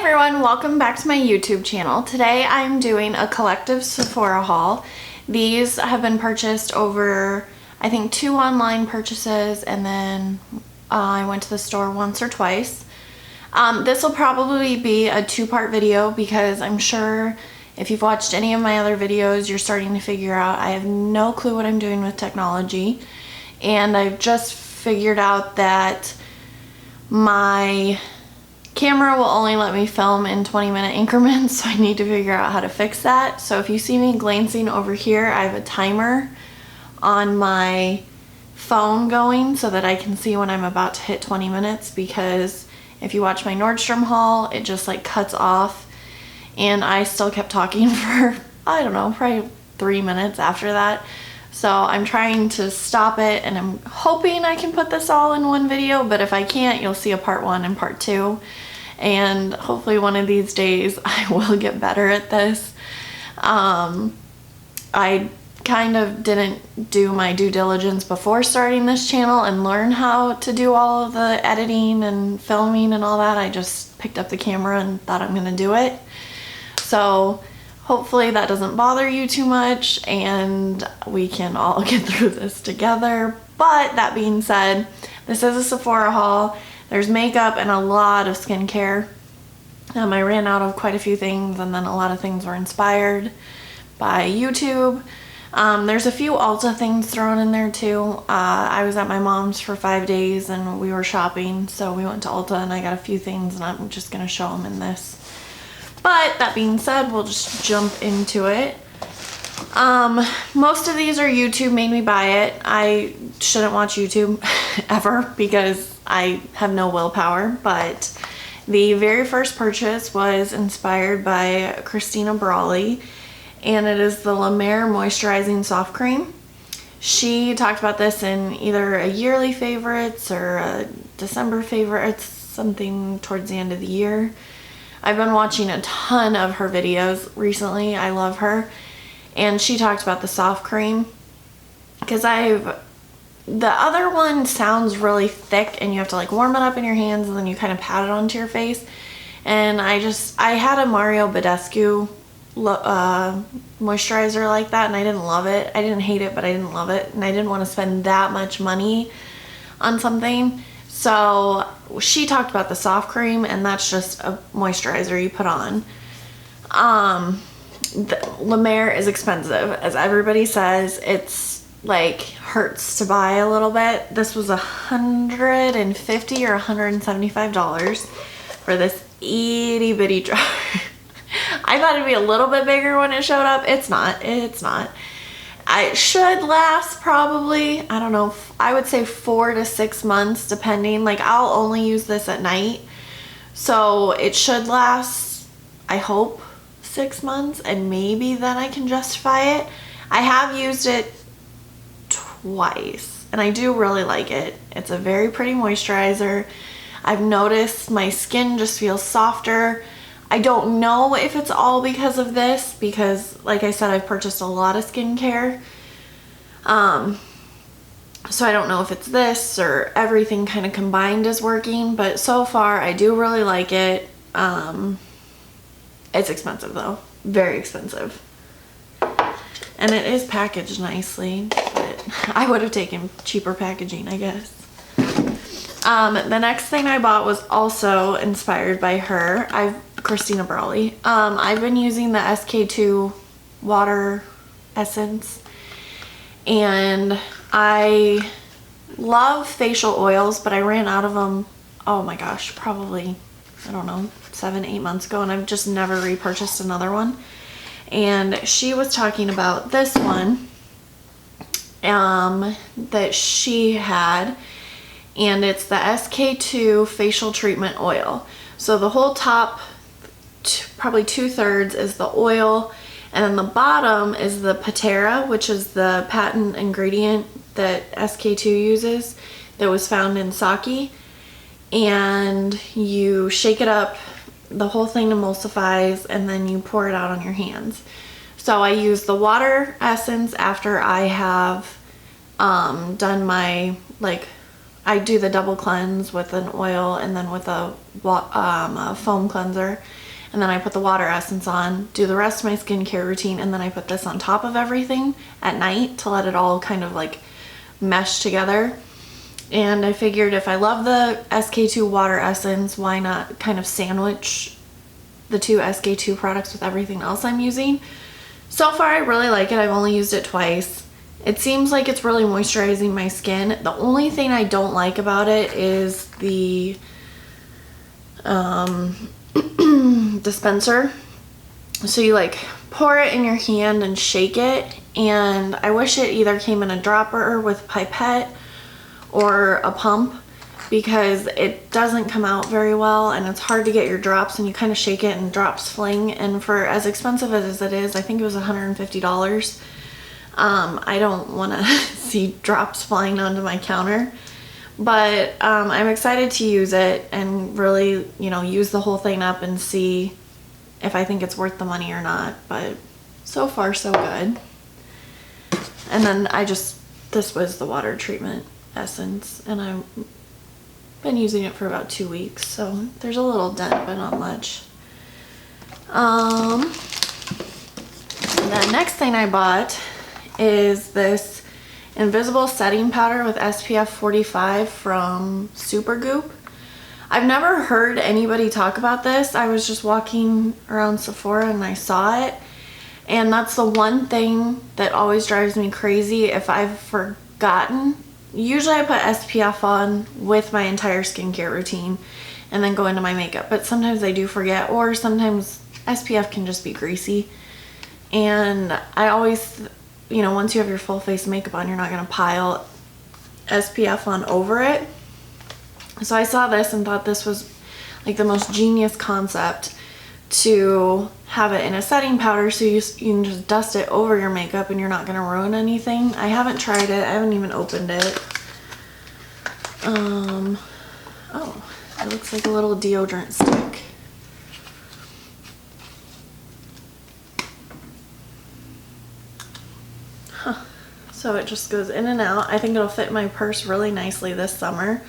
everyone, welcome back to my YouTube channel. Today I'm doing a collective Sephora haul. These have been purchased over, I think, 2 online purchases, and then I went to the store once or twice. This will probably be a 2-part video because I'm sure if you've watched any of my other videos, you're starting to figure out I have no clue what I'm doing with technology. And I've just figured out that my camera will only let me film in 20-minute increments, so I need to figure out how to fix that. So if you see me glancing over here, I have a timer on my phone going so that I can see when I'm about to hit 20 minutes, because if you watch my Nordstrom haul, it just like cuts off, and I still kept talking for, I don't know, probably 3 minutes after that. So I'm trying to stop it, and I'm hoping I can put this all in one video, but if I can't, you'll see a part 1 and part 2. And hopefully one of these days I will get better at this. I kind of didn't do my due diligence before starting this channel and learn how to do all of the editing and filming and all that. I just picked up the camera and thought I'm gonna do it. So hopefully that doesn't bother you too much and we can all get through this together. But that being said, this is a Sephora haul. There's makeup and a lot of skincare. I ran out of quite a few things, and then a lot of things were inspired by YouTube. There's a few Ulta things thrown in there too. I was at my mom's for 5 days and we were shopping, so we went to Ulta and I got a few things, and I'm just gonna show them in this. But that being said, we'll just jump into it. Most of these are YouTube made me buy it. I shouldn't watch YouTube ever because I have no willpower, but the very first purchase was inspired by Christina Brawley, and it is the La Mer Moisturizing Soft Cream. She talked about this in either a yearly favorites or a December favorites, something towards the end of the year. I've been watching a ton of her videos recently. I love her. And she talked about the soft cream because the other one sounds really thick and you have to like warm it up in your hands and then you kind of pat it onto your face. And I had a Mario Badescu moisturizer like that, and I didn't love it. I didn't hate it, but I didn't love it, and I didn't want to spend that much money on something. So she talked about the soft cream, and that's just a moisturizer you put on. La Mer is expensive, as everybody says. It's like hurts to buy a little bit. This was $150 or $175 for this itty bitty jar. I thought it'd be a little bit bigger when it showed up. It's not. It should last probably, I don't know, I would say 4 to 6 months depending. Like, I'll only use this at night, so it should last, I hope, 6 months, and maybe then I can justify it. I have used it twice and I do really like it. It's a very pretty moisturizer. I've noticed my skin just feels softer. I don't know if it's all because of this, because like I said, I've purchased a lot of skincare. So I don't know if it's this or everything kind of combined is working, but so far I do really like it. It's expensive though, very expensive. And it is packaged nicely, but I would have taken cheaper packaging, I guess. The next thing I bought was also inspired by her. Christina Brawley. I've been using the SK2 water essence, and I love facial oils, but I ran out of them, oh my gosh, probably, I don't know, 7-8 months ago, and I've just never repurchased another one. And she was talking about this one that she had, and it's the SK2 facial treatment oil. So the whole top, probably 2/3 is the oil, and then the bottom is the Patera, which is the patent ingredient that SK2 uses that was found in sake. And you shake it up, the whole thing emulsifies, and then you pour it out on your hands. So I use the water essence after I have done my like I do the double cleanse with an oil and then with a foam cleanser. And then I put the water essence on, do the rest of my skincare routine, and then I put this on top of everything at night to let it all kind of like mesh together. And I figured if I love the SK2 water essence, why not kind of sandwich the two SK2 products with everything else I'm using. So far I really like it. I've only used it twice. It seems like it's really moisturizing my skin. The only thing I don't like about it is the dispenser. So you like pour it in your hand and shake it, and I wish it either came in a dropper with pipette or a pump, because it doesn't come out very well and it's hard to get your drops, and you kind of shake it and drops fling. And for as expensive as it is, I think it was $150. I don't want to see drops flying onto my counter. But I'm excited to use it and really, you know, use the whole thing up and see if I think it's worth the money or not. But so far so good. And then this was the water treatment essence, and I've been using it for about 2 weeks, so there's a little dent but not much. The next thing I bought is this invisible setting powder with SPF 45 from Super Goop. I've never heard anybody talk about this. I was just walking around Sephora and I saw it, and that's the one thing that always drives me crazy if I've forgotten. Usually I put SPF on with my entire skincare routine and then go into my makeup, but sometimes I do forget, or sometimes SPF can just be greasy. And I always, you know, once you have your full face makeup on, you're not going to pile SPF on over it. So I saw this and thought this was like the most genius concept, to have it in a setting powder so you can just dust it over your makeup and you're not going to ruin anything. I haven't tried it. I haven't even opened it. Oh, it looks like a little deodorant stick. Huh. So it just goes in and out. I think it'll fit my purse really nicely this summer.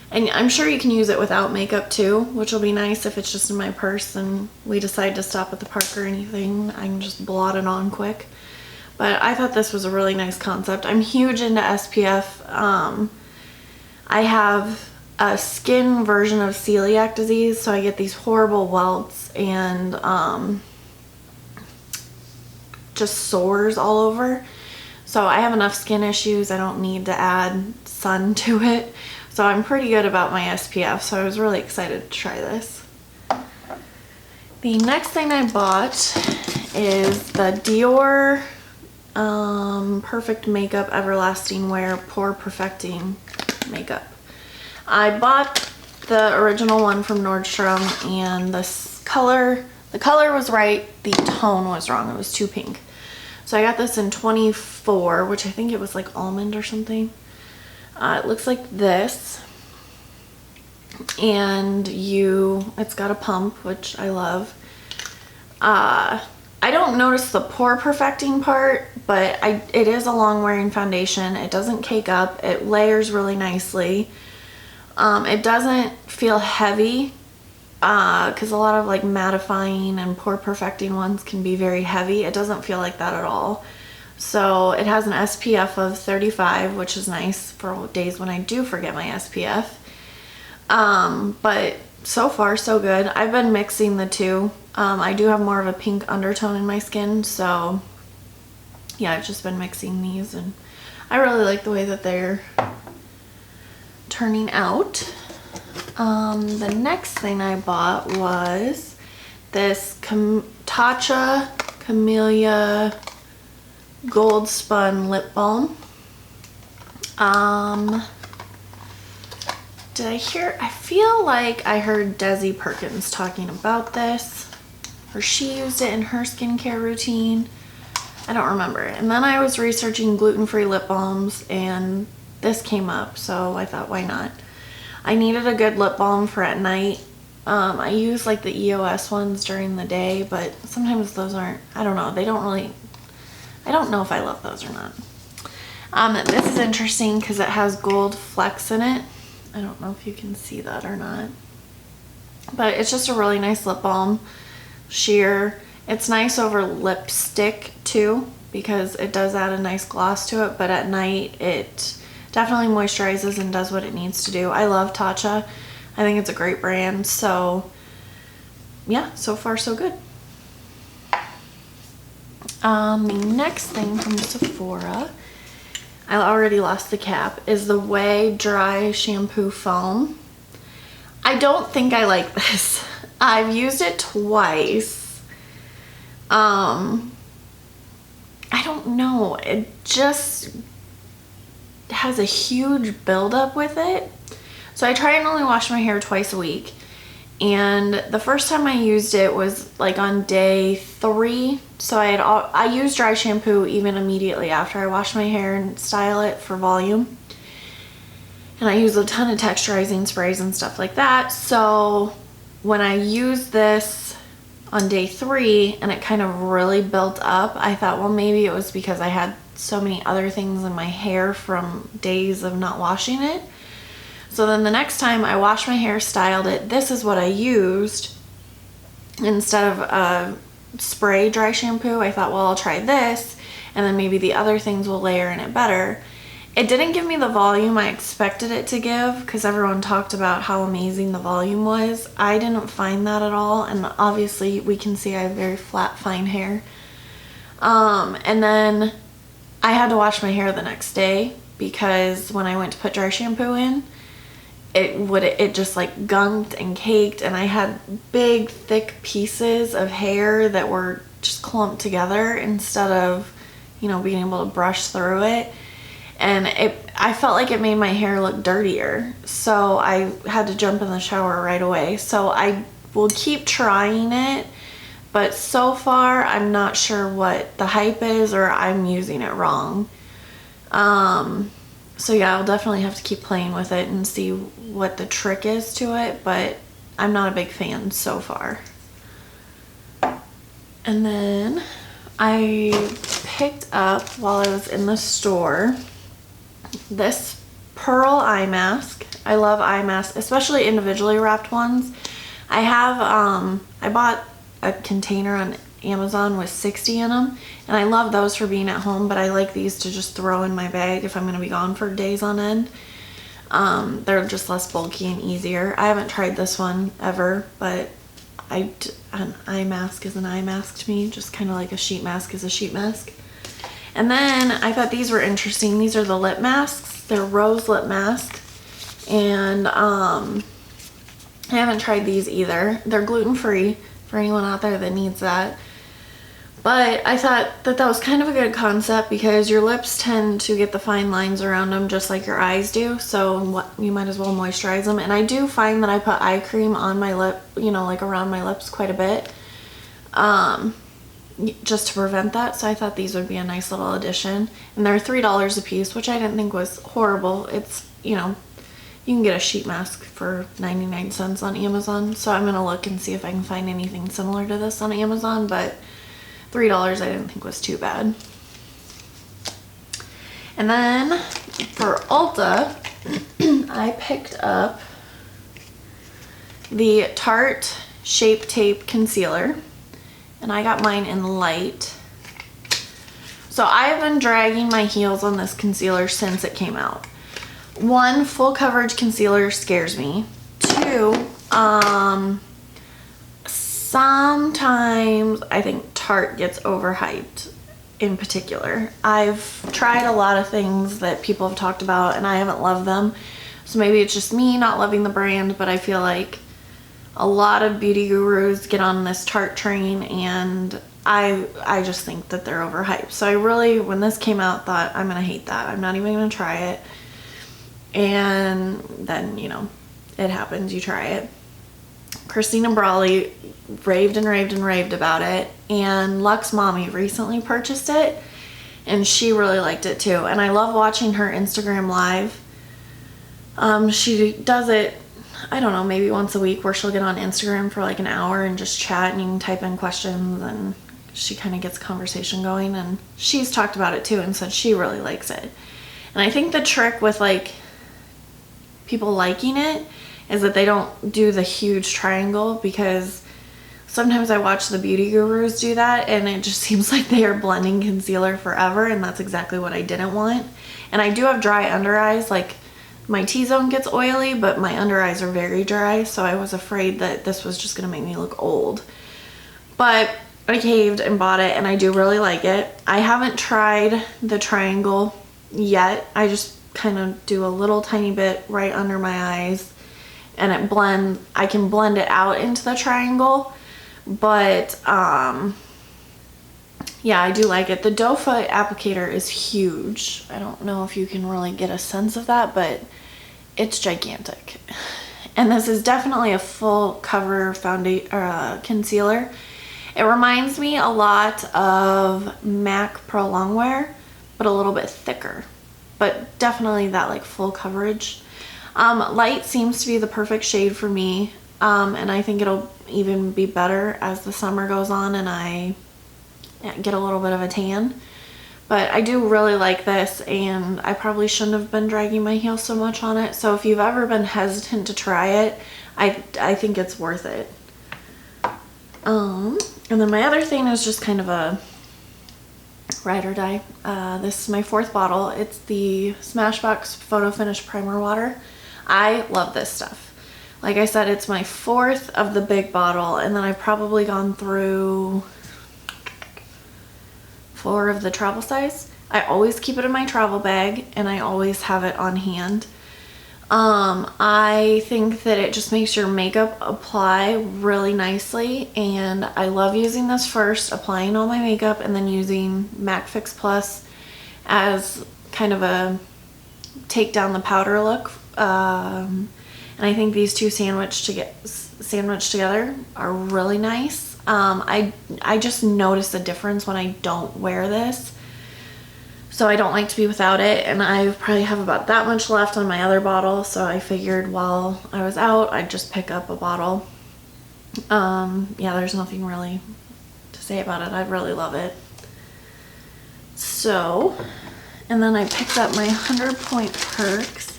And I'm sure you can use it without makeup too, which will be nice if it's just in my purse and we decide to stop at the park or anything. I can just blot it on quick. But I thought this was a really nice concept. I'm huge into SPF. I have a skin version of celiac disease, so I get these horrible welts and just sores all over. So I have enough skin issues. I don't need to add sun to it. So I'm pretty good about my SPF, so I was really excited to try this. The next thing I bought is the Dior Perfect Makeup Everlasting Wear Pore Perfecting Makeup. I bought the original one from Nordstrom, and the color was right, the tone was wrong. It was too pink. So I got this in 24, which I think it was like almond or something. It looks like this, and it's got a pump, which I love. I don't notice the pore perfecting part, but it is a long wearing foundation. It doesn't cake up. It layers really nicely. It doesn't feel heavy, because a lot of like mattifying and pore perfecting ones can be very heavy. It doesn't feel like that at all. So it has an SPF of 35, which is nice for days when I do forget my SPF. But so far so good. I've been mixing the two. I do have more of a pink undertone in my skin, so yeah, I've just been mixing these, and I really like the way that they're turning out. The next thing I bought was this Tatcha Camillia Gold Spun Lip Balm. I feel like I heard Desi Perkins talking about this, or she used it in her skincare routine. I don't remember. And then I was researching gluten-free lip balms, and this came up, so I thought, why not? I needed a good lip balm for at night. I use like the EOS ones during the day, but sometimes those aren't, I don't know, I don't know if I love those or not. This is interesting because it has gold flecks in it. I don't know if you can see that or not. But it's just a really nice lip balm. Sheer. It's nice over lipstick too because it does add a nice gloss to it. But at night it definitely moisturizes and does what it needs to do. I love Tatcha. I think it's a great brand. So yeah, so far so good. The next thing from Sephora, I already lost the cap, is the Quay Dry Shampoo Foam. I don't think I like this. I've used it twice. I don't know. It just has a huge buildup with it. So I try and only wash my hair twice a week. And the first time I used it was like on day 3. So I use dry shampoo even immediately after I wash my hair and style it for volume. And I use a ton of texturizing sprays and stuff like that. So when I used this on day 3 and it kind of really built up, I thought, well, maybe it was because I had so many other things in my hair from days of not washing it. So then the next time I washed my hair, styled it, this is what I used instead of a spray dry shampoo. I thought, well, I'll try this and then maybe the other things will layer in it better. It didn't give me the volume I expected it to give because everyone talked about how amazing the volume was. I didn't find that at all, and obviously we can see I have very flat, fine hair. And then I had to wash my hair the next day because when I went to put dry shampoo in, it just like gunked and caked, and I had big thick pieces of hair that were just clumped together instead of, you know, being able to brush through it. And I felt like it made my hair look dirtier, so I had to jump in the shower right away. So I will keep trying it, but so far I'm not sure what the hype is, or I'm using it wrong. So yeah, I'll definitely have to keep playing with it and see what the trick is to it, but I'm not a big fan so far. And then I picked up, while I was in the store, this pearl eye mask. I love eye masks, especially individually wrapped ones. I bought a container on Amazon with 60 in them, and I love those for being at home, but I like these to just throw in my bag if I'm going to be gone for days on end. They're just less bulky and easier. I haven't tried this one ever, but an eye mask is an eye mask to me, just kind of like a sheet mask is a sheet mask. And then I thought these were interesting. These are the lip masks. They're rose lip mask, and I haven't tried these either. They're gluten-free for anyone out there that needs that. But I thought that that was kind of a good concept because your lips tend to get the fine lines around them just like your eyes do. So you might as well moisturize them. And I do find that I put eye cream on my lip, you know, like around my lips quite a bit, just to prevent that. So I thought these would be a nice little addition. And they're $3 a piece, which I didn't think was horrible. It's, you know, you can get a sheet mask for 99 cents on Amazon. So I'm going to look and see if I can find anything similar to this on Amazon. But $3 I didn't think was too bad. And then for Ulta, I picked up the Tarte Shapetape Concealer. And I got mine in light. So I have been dragging my heels on this concealer since it came out. 1, full coverage concealer scares me. 2, sometimes I think Tarte gets overhyped in particular. I've tried a lot of things that people have talked about and I haven't loved them. So maybe it's just me not loving the brand, but I feel like a lot of beauty gurus get on this Tarte train, and I just think that they're overhyped. So I really, when this came out, thought I'm gonna hate that. I'm not even gonna try it. And then, you know, it happens, you try it. Christina Brawley raved and raved and raved about it, and Luxe Mommy recently purchased it and she really liked it too. And I love watching her Instagram live. She does it, I don't know, maybe once a week, where she'll get on Instagram for like an hour and just chat, and you can type in questions and she kind of gets a conversation going. And she's talked about it too and said she really likes it. And I think the trick with like people liking it is that they don't do the huge triangle, because sometimes I watch the beauty gurus do that and it just seems like they are blending concealer forever, and that's exactly what I didn't want. And I do have dry under eyes, like my T-zone gets oily, but my under eyes are very dry, so I was afraid that this was just gonna make me look old. But I caved and bought it, and I do really like it. I haven't tried the triangle yet. I just kind of do a little tiny bit right under my eyes, and I can blend it out into the triangle. But yeah, I do like it. The doe foot applicator is huge. I don't know if you can really get a sense of that, but it's gigantic. And this is definitely a full cover concealer. It reminds me a lot of MAC Pro Longwear, but a little bit thicker. But definitely that like full coverage. Light seems to be the perfect shade for me. And I think it'll even be better as the summer goes on and I get a little bit of a tan. But I do really like this, and I probably shouldn't have been dragging my heel so much on it. So if you've ever been hesitant to try it, I think it's worth it. And then my other thing is just kind of a ride or die. This is my 4th bottle. It's the Smashbox Photo Finish Primer Water. I love this stuff. Like I said, it's my 4th of the big bottle, and then I've probably gone through 4 of the travel size. I always keep it in my travel bag, and I always have it on hand. I think that it just makes your makeup apply really nicely, and I love using this first, applying all my makeup, and then using MAC Fix Plus as kind of a take down the powder look. And I think these two sandwiched together are really nice. I just notice a difference when I don't wear this. So I don't like to be without it, and I probably have about that much left on my other bottle, so I figured while I was out I'd just pick up a bottle. Yeah, there's nothing really to say about it. I really love it. So, and then I picked up my 100-point perks.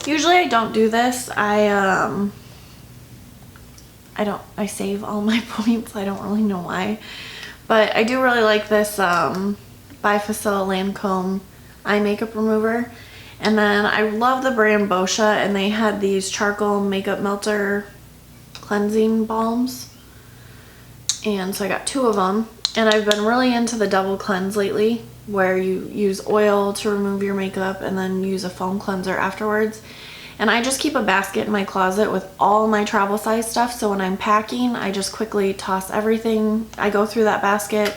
Usually I don't do this. I save all my points. I don't really know why, but I do really like this Bifacil Lancome eye makeup remover. And then I love the brand Boscia, and they had these charcoal makeup melter cleansing balms, and so I got 2 of them. And I've been really into the double cleanse lately, where you use oil to remove your makeup and then use a foam cleanser afterwards. And I just keep a basket in my closet with all my travel size stuff, so when I'm packing I just quickly toss everything. I go through that basket,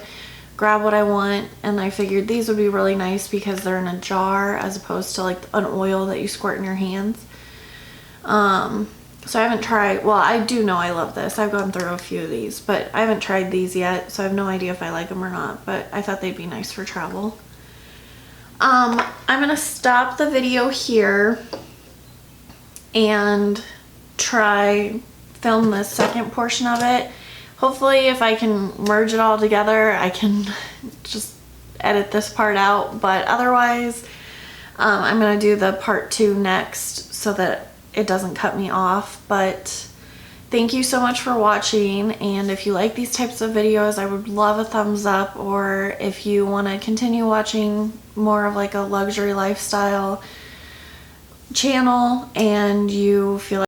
grab what I want, and I figured these would be really nice because they're in a jar as opposed to like an oil that you squirt in your hands. So I haven't tried, well, I do know I love this. I've gone through a few of these, but I haven't tried these yet, so I have no idea if I like them or not, but I thought they'd be nice for travel. I'm gonna stop the video here and film the second portion of it. Hopefully if I can merge it all together, I can just edit this part out, but otherwise I'm gonna do the part 2 next so that it doesn't cut me off. But thank you so much for watching, and if you like these types of videos, I would love a thumbs up, or if you want to continue watching more of like a luxury lifestyle channel and you feel like